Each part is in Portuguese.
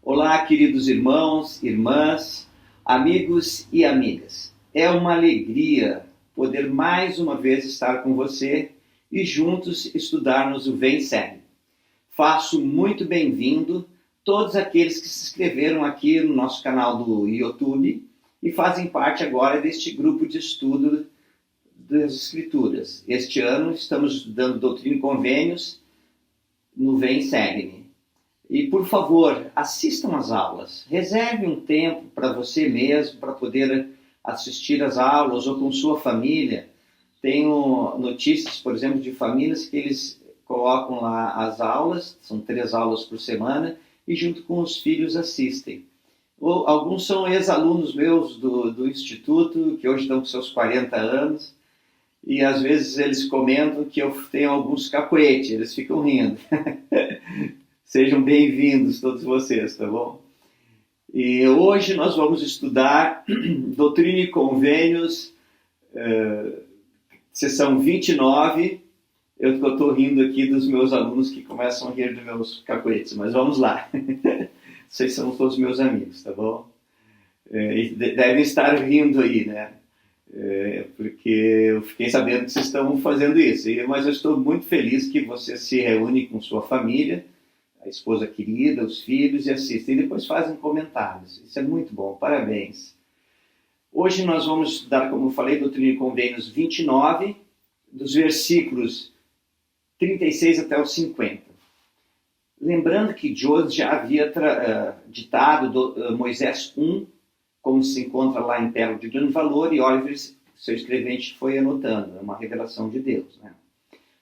Olá, queridos irmãos, irmãs, amigos e amigas. É uma alegria poder mais uma vez estar com você e juntos estudarmos o Vem Segue. Faço muito bem-vindo todos aqueles que se inscreveram aqui no nosso canal do YouTube e fazem parte agora deste grupo de estudo das Escrituras. Este ano estamos estudando Doutrina e Convênios no Vem Segue. E, por favor, assistam às aulas. Reserve um tempo para você mesmo, para poder assistir às aulas ou com sua família. Tenho notícias, por exemplo, de famílias que eles colocam lá as aulas, são 3 aulas por semana, e junto com os filhos assistem. Alguns são ex-alunos meus do Instituto, que hoje estão com seus 40 anos, e às vezes eles comentam que eu tenho alguns cacuetes, eles ficam rindo. Sejam bem-vindos todos vocês, tá bom? E hoje nós vamos estudar Doutrina e Convênios, sessão 29. Eu estou rindo aqui dos meus alunos que começam a rir dos meus cacuetes, mas vamos lá. Vocês são todos meus amigos, tá bom? E devem estar rindo aí, né? Porque eu fiquei sabendo que vocês estão fazendo isso. Mas eu estou muito feliz que você se reúne com sua família, a esposa querida, os filhos, e assistem. E depois fazem comentários. Isso é muito bom, parabéns. Hoje nós vamos estudar, como eu falei, Doutrina e Convênios 29, dos versículos 36 até os 50. Lembrando que Jones já havia ditado Moisés 1, como se encontra lá em Pérola de Grande Valor, e Oliver, seu escrevente, foi anotando. É uma revelação de Deus, né?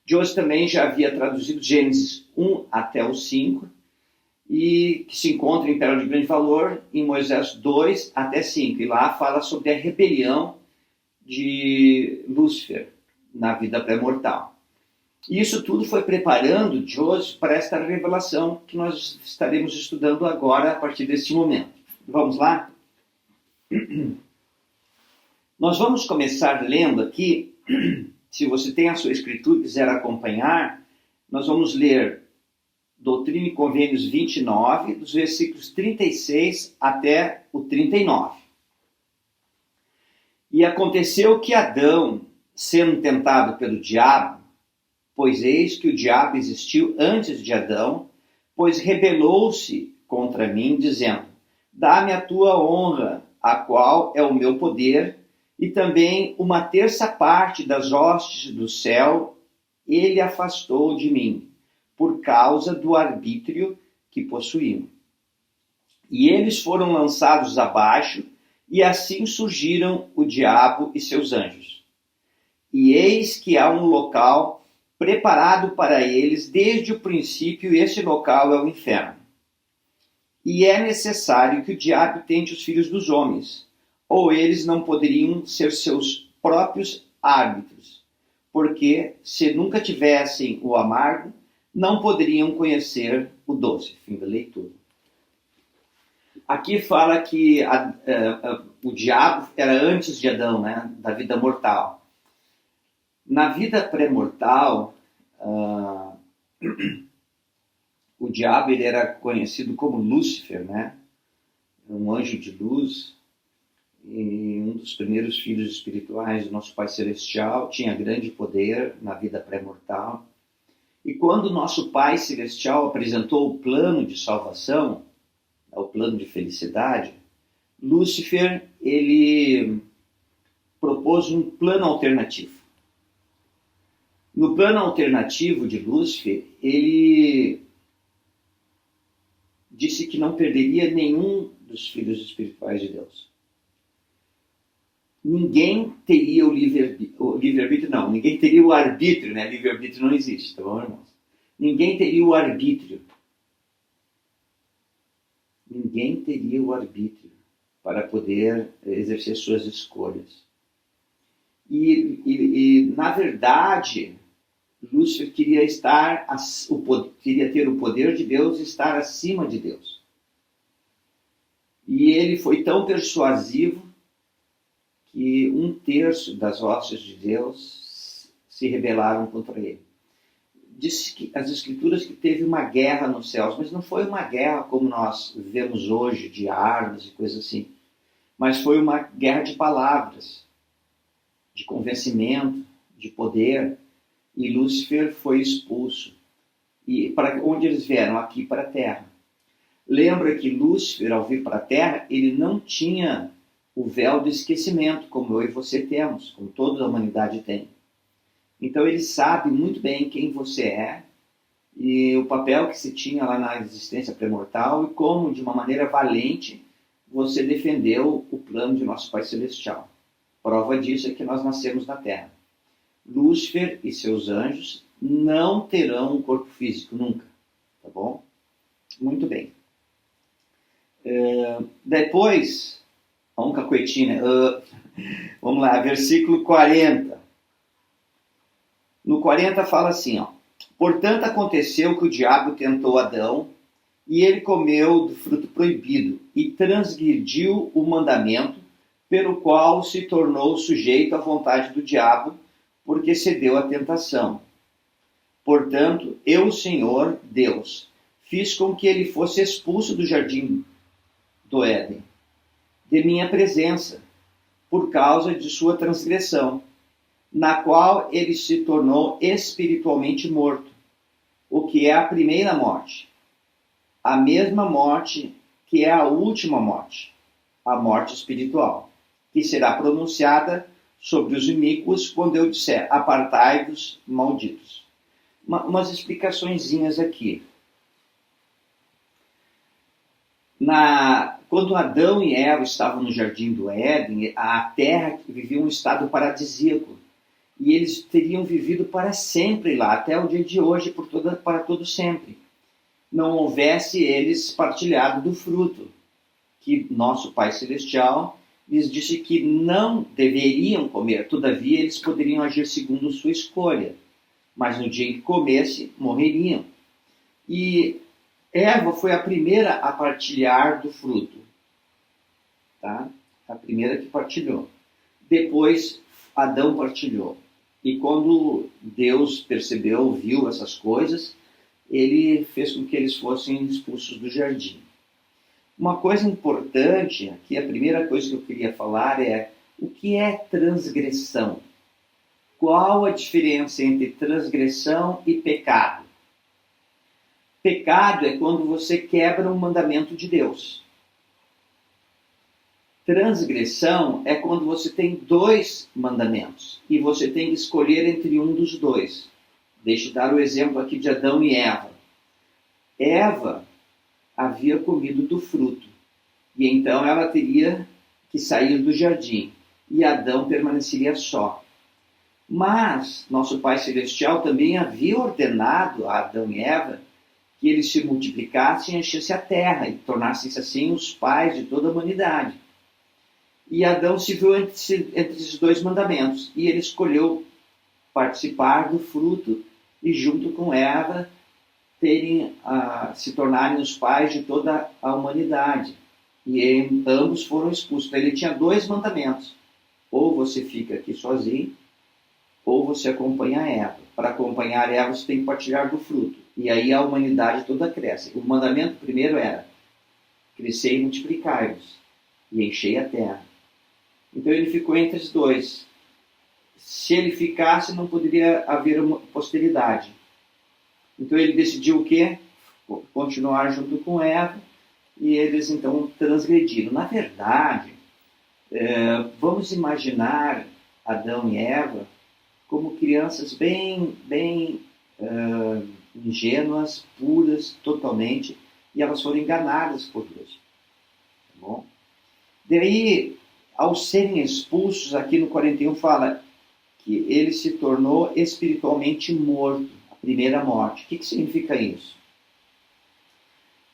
Jones também já havia traduzido Gênesis 1 até o 5, e que se encontra em Pérola de Grande Valor, em Moisés 2 até 5. E lá fala sobre a rebelião de Lúcifer na vida pré-mortal. E isso tudo foi preparando Jones para esta revelação que nós estaremos estudando agora a partir deste momento. Vamos lá? Nós vamos começar lendo aqui. Se você tem a sua escritura e quiser acompanhar, nós vamos ler Doutrina e Convênios 29, dos versículos 36 até o 39. E aconteceu que Adão, sendo tentado pelo diabo, pois eis que o diabo existiu antes de Adão, pois rebelou-se contra mim, dizendo: dá-me a tua honra, a qual é o meu poder, e também 1/3 das hostes do céu ele afastou de mim, por causa do arbítrio que possuíam. E eles foram lançados abaixo, e assim surgiram o diabo e seus anjos. E eis que há um local preparado para eles desde o princípio, e esse local é o inferno. E é necessário que o diabo tente os filhos dos homens, ou eles não poderiam ser seus próprios árbitros, porque se nunca tivessem o amargo, não poderiam conhecer o doce. Fim da leitura. Aqui fala que o diabo era antes de Adão, né, da vida mortal. Na vida pré-mortal, o diabo ele era conhecido como Lúcifer, né, um anjo de luz, e um dos primeiros filhos espirituais do nosso Pai Celestial, tinha grande poder na vida pré-mortal. E quando o nosso Pai Celestial apresentou o plano de salvação, o plano de felicidade, Lúcifer, ele propôs um plano alternativo. No plano alternativo de Lúcifer, ele disse que não perderia nenhum dos filhos espirituais de Deus. Ninguém teria o livre-arbítrio, não. Ninguém teria o arbítrio, né? Livre-arbítrio não existe, tá bom, irmãos? Ninguém teria o arbítrio. Ninguém teria o arbítrio para poder exercer suas escolhas. E na verdade, Lúcifer queria ter o poder de Deus e estar acima de Deus. E ele foi tão persuasivo que 1/3 das hostes de Deus se rebelaram contra ele. diz que as escrituras que teve uma guerra nos céus, mas não foi uma guerra como nós vemos hoje, de armas e coisas assim, mas foi uma guerra de palavras, de convencimento, de poder, e Lúcifer foi expulso. E para onde eles vieram? Aqui para a Terra. Lembra que Lúcifer, ao vir para a Terra, ele não tinha o véu do esquecimento, como eu e você temos, como toda a humanidade tem. Então ele sabe muito bem quem você é e o papel que se tinha lá na existência pré-mortal e como, de uma maneira valente, você defendeu o plano de nosso Pai Celestial. Prova disso é que nós nascemos na Terra. Lúcifer e seus anjos não terão um corpo físico nunca, tá bom? Muito bem. Depois, vamos cacuetinha, vamos lá, versículo 40. No 40 fala assim, ó: portanto aconteceu que o diabo tentou Adão, e ele comeu do fruto proibido, e transgrediu o mandamento, pelo qual se tornou sujeito à vontade do diabo, porque cedeu à tentação. Portanto, eu, Senhor Deus, fiz com que ele fosse expulso do jardim do Éden, de minha presença, por causa de sua transgressão, na qual ele se tornou espiritualmente morto, o que é a primeira morte, a mesma morte que é a última morte, a morte espiritual, que será pronunciada sobre os iníquos quando eu disser: apartai-vos, malditos. Umas explicaçõezinhas aqui. Quando Adão e Eva estavam no jardim do Éden, a terra vivia um estado paradisíaco. E eles teriam vivido para sempre lá, até o dia de hoje, para todo sempre. Não houvesse eles partilhado do fruto, que nosso Pai Celestial lhes disse que não deveriam comer. Todavia, eles poderiam agir segundo sua escolha. Mas no dia em que comesse, morreriam. E Eva foi a primeira a partilhar do fruto. Tá? A primeira que partilhou. Depois, Adão partilhou. E quando Deus percebeu, viu essas coisas, ele fez com que eles fossem expulsos do jardim. Uma coisa importante, aqui a primeira coisa que eu queria falar é: o que é transgressão? Qual a diferença entre transgressão e pecado? Pecado é quando você quebra um mandamento de Deus. Transgressão é quando você tem dois mandamentos e você tem que escolher entre um dos dois. Deixa eu dar o exemplo aqui de Adão e Eva. Eva havia comido do fruto e então ela teria que sair do jardim e Adão permaneceria só. Mas nosso Pai Celestial também havia ordenado a Adão e Eva que eles se multiplicassem e enchessem a terra e tornassem-se assim os pais de toda a humanidade. E Adão se viu entre esses dois mandamentos. E ele escolheu participar do fruto e, junto com Eva, se tornarem os pais de toda a humanidade. E ambos foram expulsos. Então, ele tinha dois mandamentos. Ou você fica aqui sozinho, ou você acompanha Eva. Para acompanhar Eva, você tem que partilhar do fruto. E aí a humanidade toda cresce. O mandamento primeiro era: crescer e multiplicar-vos, e enchei a terra. Então ele ficou entre os dois. Se ele ficasse, não poderia haver uma posteridade. Então ele decidiu o quê? Continuar junto com Eva, e eles então transgrediram. Na verdade, vamos imaginar Adão e Eva como crianças bem ingênuas, puras, totalmente, e elas foram enganadas por Deus. Tá bom? Daí, ao serem expulsos, aqui no 41 fala que ele se tornou espiritualmente morto, a primeira morte. O que significa isso?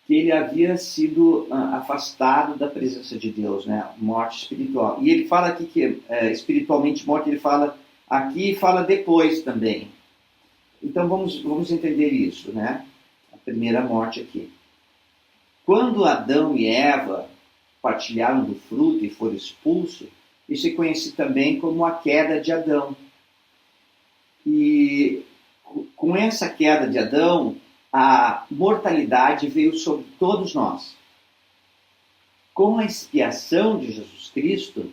Que ele havia sido afastado da presença de Deus, né? Morte espiritual. E ele fala aqui que espiritualmente morto, ele fala aqui e fala depois também. Então vamos entender isso, né? A primeira morte aqui. Quando Adão e Eva partilharam do fruto e foram expulsos, isso é conhecido também como a queda de Adão. E Com essa queda de Adão, a mortalidade veio sobre todos nós. Com a expiação de Jesus Cristo,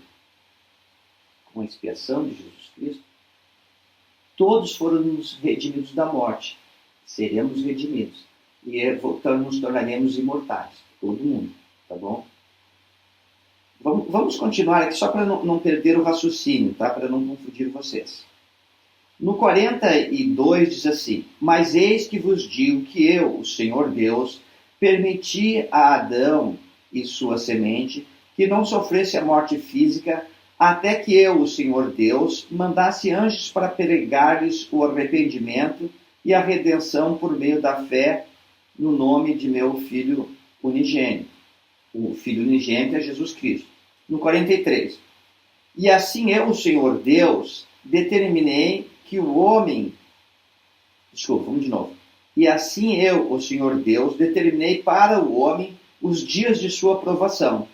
todos foram redimidos da morte. Seremos redimidos. E nos tornaremos imortais. Todo mundo, tá bom? Vamos continuar aqui só para não perder o raciocínio, tá? Para não confundir vocês. No 42 diz assim: Mas eis que vos digo que eu, o Senhor Deus, permiti a Adão e sua semente que não sofresse a morte física, até que eu, o Senhor Deus, mandasse anjos para pregar-lhes o arrependimento e a redenção por meio da fé no nome de meu Filho unigênito. O Filho unigênito é Jesus Cristo. No 43. E assim eu, o Senhor Deus, determinei que o homem... Desculpa, vamos de novo. E assim eu, o Senhor Deus, determinei para o homem os dias de sua provação,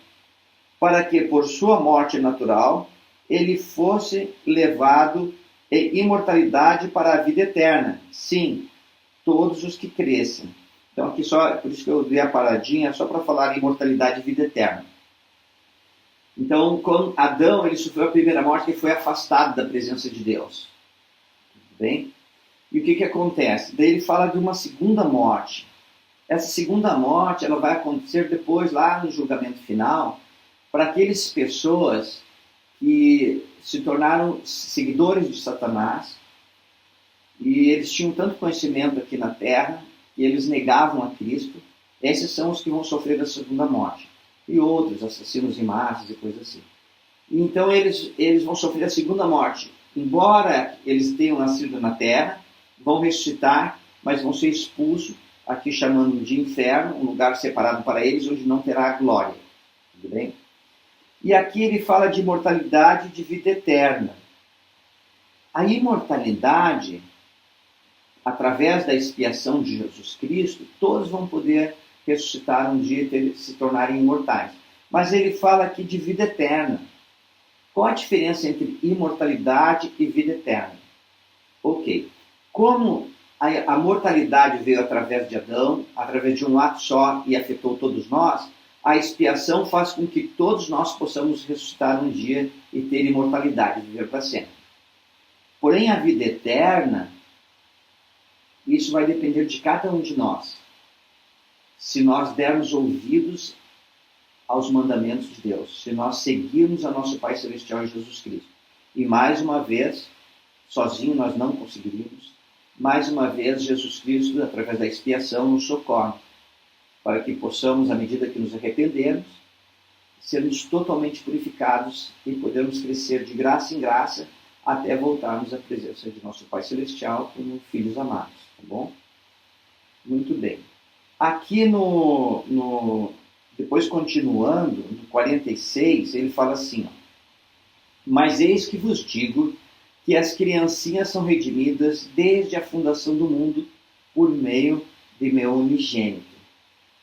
para que por sua morte natural ele fosse levado em imortalidade para a vida eterna. Sim, todos os que crescem. Então aqui só, por isso que eu dei a paradinha, só para falar em imortalidade e vida eterna. Então, quando Adão ele sofreu a primeira morte, ele foi afastado da presença de Deus. Tudo bem? E o que acontece? Daí ele fala de uma segunda morte. Essa segunda morte ela vai acontecer depois, lá no julgamento final, para aquelas pessoas que se tornaram seguidores de Satanás e eles tinham tanto conhecimento aqui na Terra que eles negavam a Cristo. Esses são os que vão sofrer a segunda morte. E outros, assassinos em massas e coisas assim. E então eles vão sofrer a segunda morte. Embora eles tenham nascido na Terra, vão ressuscitar, mas vão ser expulsos, aqui chamando de inferno, um lugar separado para eles, onde não terá glória. Tudo bem? E aqui ele fala de imortalidade e de vida eterna. A imortalidade, através da expiação de Jesus Cristo, todos vão poder ressuscitar um dia e se tornarem imortais. Mas ele fala aqui de vida eterna. Qual a diferença entre imortalidade e vida eterna? Ok. Como a mortalidade veio através de Adão, através de um ato só e afetou todos nós, a expiação faz com que todos nós possamos ressuscitar um dia e ter imortalidade, viver para sempre. Porém, a vida eterna, isso vai depender de cada um de nós. Se nós dermos ouvidos aos mandamentos de Deus, se nós seguirmos a nosso Pai Celestial Jesus Cristo. E mais uma vez, sozinho nós não conseguiríamos, mais uma vez Jesus Cristo, através da expiação, nos socorre, para que possamos, à medida que nos arrependermos, sermos totalmente purificados e podermos crescer de graça em graça até voltarmos à presença de nosso Pai Celestial como filhos amados, tá bom? Muito bem. Aqui depois continuando, no 46, ele fala assim, ó, mas eis que vos digo que as criancinhas são redimidas desde a fundação do mundo por meio de meu unigênito.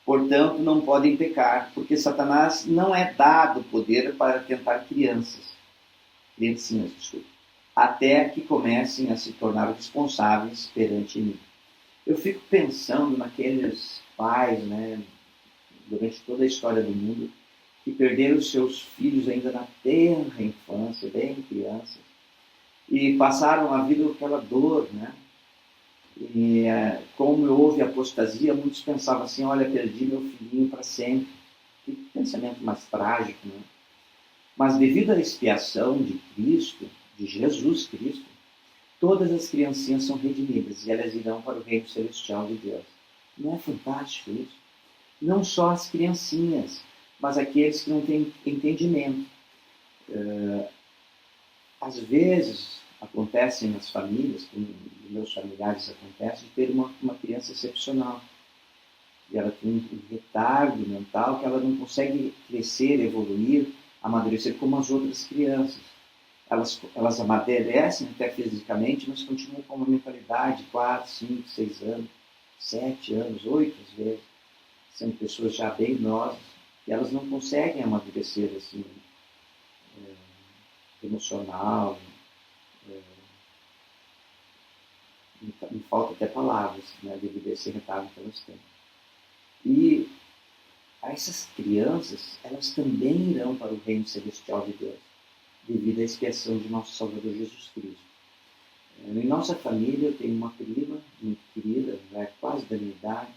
Portanto, não podem pecar, porque Satanás não é dado poder para tentar criancinhas, até que comecem a se tornar responsáveis perante mim. Eu fico pensando naqueles pais, né, durante toda a história do mundo, que perderam seus filhos ainda na tenra infância, bem crianças, e passaram a vida com aquela dor, né? E como houve apostasia, muitos pensavam assim, olha, perdi meu filhinho para sempre. Que pensamento mais trágico, né? Mas devido à expiação de Cristo, de Jesus Cristo, todas as criancinhas são redimidas e elas irão para o reino celestial de Deus. Não é fantástico isso? Não só as criancinhas, mas aqueles que não têm entendimento. Às vezes acontecem nas famílias, como meus familiares acontece, de ter uma criança excepcional. E ela tem um retardo mental que ela não consegue crescer, evoluir, amadurecer como as outras crianças. Elas amadurecem até fisicamente, mas continuam com uma mentalidade de 4, 5, 6 anos, 7 anos, 8 às vezes, sendo pessoas já bem idosas, e elas não conseguem amadurecer assim, emocional, Me falta até palavras, né, devido a esse retardo que elas têm. E essas crianças, elas também irão para o reino celestial de Deus, devido à expiação de nosso Salvador Jesus Cristo. Em nossa família, eu tenho uma prima muito querida, já é quase da minha idade,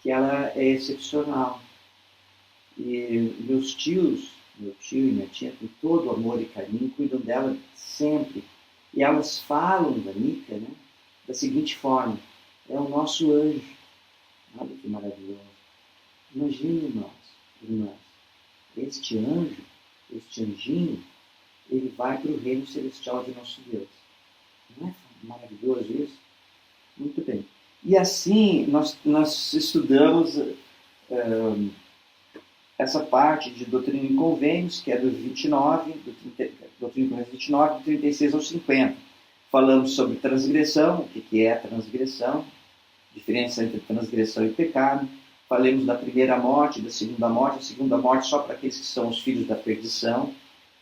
que ela é excepcional. E meus tios, meu tio e minha tia, com todo amor e carinho, cuidam dela sempre. E elas falam da Nica, né, da seguinte forma: é o nosso anjo. Olha que maravilhoso. Imagine nós, irmãs, este anjo, este anjinho, ele vai para o reino celestial de nosso Deus. Não é maravilhoso isso? Muito bem. E assim, nós estudamos essa parte de Doutrina e Convênios, que é do 29, Doutrina e Convênios 29, do 36 ao 50. Falamos sobre transgressão, o que é transgressão, diferença entre transgressão e pecado. Falamos da primeira morte, da segunda morte. A segunda morte só para aqueles que são os filhos da perdição.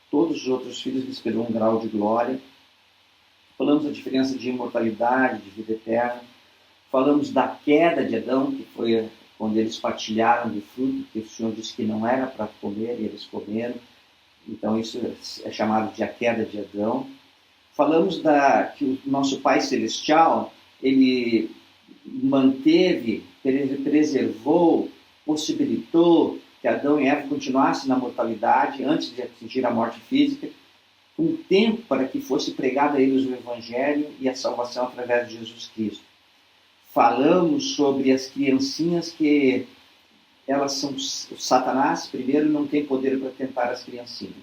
Todos os outros filhos receberão um grau de glória. Falamos da diferença de imortalidade, de vida eterna. Falamos da queda de Adão, que foi quando eles partilharam do fruto, que o Senhor disse que não era para comer, e eles comeram. Então isso é chamado de a queda de Adão. Falamos que o nosso Pai Celestial, ele manteve, preservou, possibilitou que Adão e Eva continuassem na mortalidade antes de atingir a morte física, um tempo para que fosse pregado a eles o Evangelho e a salvação através de Jesus Cristo. Falamos sobre as criancinhas que elas são... O Satanás, primeiro, não tem poder para tentar as criancinhas.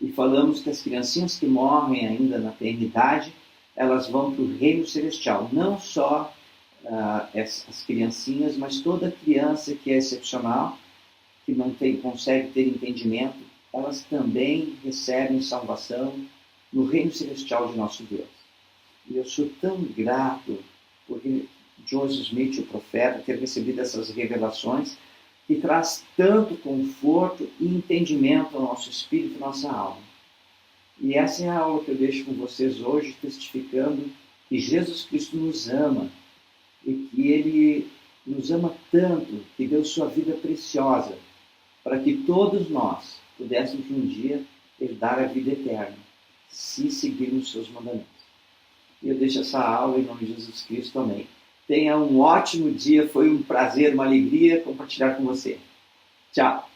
E falamos que as criancinhas que morrem ainda na eternidade, elas vão para o reino celestial. Não só as criancinhas, mas toda criança que é excepcional, que não consegue ter entendimento, elas também recebem salvação no reino celestial de nosso Deus. E eu sou tão grato por Joseph Smith, o profeta, ter recebido essas revelações que traz tanto conforto e entendimento ao nosso espírito e nossa alma. E essa é a aula que eu deixo com vocês hoje, testificando que Jesus Cristo nos ama e que Ele nos ama tanto que deu sua vida preciosa para que todos nós pudéssemos um dia herdar a vida eterna, se seguirmos seus mandamentos. E eu deixo essa aula em nome de Jesus Cristo. Amém. Tenha um ótimo dia, foi um prazer, uma alegria compartilhar com você. Tchau!